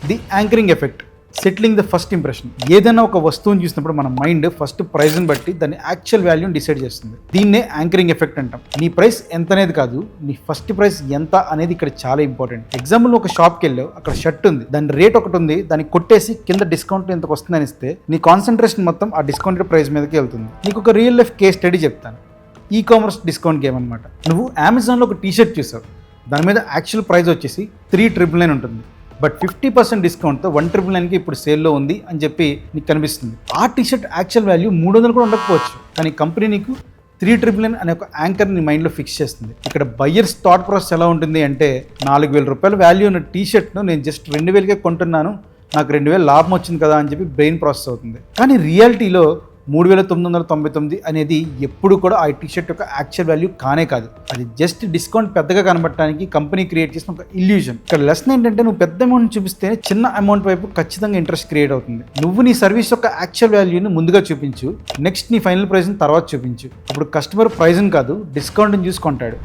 The anchoring effect, settling the first impression. ఏదైనా ఒక వస్తువుని చూసినప్పుడు మన మైండ్ ఫస్ట్ ప్రైస్ని బట్టి దాని యాక్చువల్ వాల్యూని డిసైడ్ చేస్తుంది. దీన్నే యాంకరింగ్ ఎఫెక్ట్ అంటాం. నీ ప్రైస్ ఎంత అనేది కాదు, నీ ఫస్ట్ ప్రైస్ ఎంత అనేది ఇక్కడ చాలా ఇంపార్టెంట్. ఎగ్జాంపుల్ ఒక షాప్కి వెళ్ళావు, అక్కడ షర్ట్ ఉంది, దాని రేట్ ఒకటి ఉంది, దాన్ని కొట్టేసి కింద డిస్కౌంట్ ఎంతకు వస్తుందని ఇస్తే నీ కాన్సన్ట్రేషన్ మొత్తం ఆ డిస్కౌంటెడ్ ప్రైస్ మీదకి వెళ్తుంది. నీకు ఒక రియల్ లైఫ్ కేస్ స్టడీ చెప్తాను. ఈ కామర్స్ డిస్కౌంట్ గేమ్ అనమాట. నువ్వు అమెజాన్లో ఒక టీషర్ట్ చూసావు, దాని మీద యాక్చువల్ ప్రైస్ వచ్చేసి 3,999 ఉంటుంది. బట్ 50% డిస్కౌంట్తో 1,999కి ఇప్పుడు సేల్లో ఉంది అని చెప్పి నీకు కనిపిస్తుంది. ఆ టీషర్ట్ యాక్చువల్ వాల్యూ 300 కూడా ఉండకపోవచ్చు, కానీ కంపెనీ నీకు 3,999 అనే ఒక యాంకర్ నీ మైండ్లో ఫిక్స్ చేస్తుంది. ఇక్కడ బయ్యర్స్ థాట్ ప్రాసెస్ ఎలా ఉంటుంది అంటే, 4,000 రూపాయల వాల్యూ ఉన్న టీషర్ట్ను నేను జస్ట్ 2,000కే కొంటున్నాను, నాకు 2,000 లాభం వచ్చింది కదా అని చెప్పి బ్రెయిన్ ప్రాసెస్ అవుతుంది. కానీ రియాలిటీలో 3,999 అనేది ఎప్పుడు కూడా ఆ టీషర్ట్ యొక్క యాక్చువల్ వాల్యూ కానే కాదు. అది జస్ట్ డిస్కౌంట్ పెద్దగా కనబడటానికి కంపెనీ క్రియేట్ చేసిన ఒక ఇల్యూజన్. ఇక్కడ లెసన్ ఏంటంటే, నువ్వు పెద్ద అమౌంట్ చూపిస్తేనే చిన్న అమౌంట్ వైపు ఖచ్చితంగా ఇంట్రెస్ట్ క్రియేట్ అవుతుంది. నువ్వు నీ సర్వీస్ యొక్క యాక్చువల్ వాల్యూని ముందుగా చూపించు, నెక్స్ట్ నీ ఫైనల్ ప్రైస్ని తర్వాత చూపించు. అప్పుడు కస్టమర్ ప్రైస్ని కాదు డిస్కౌంట్ని చూసి కొంటాడు.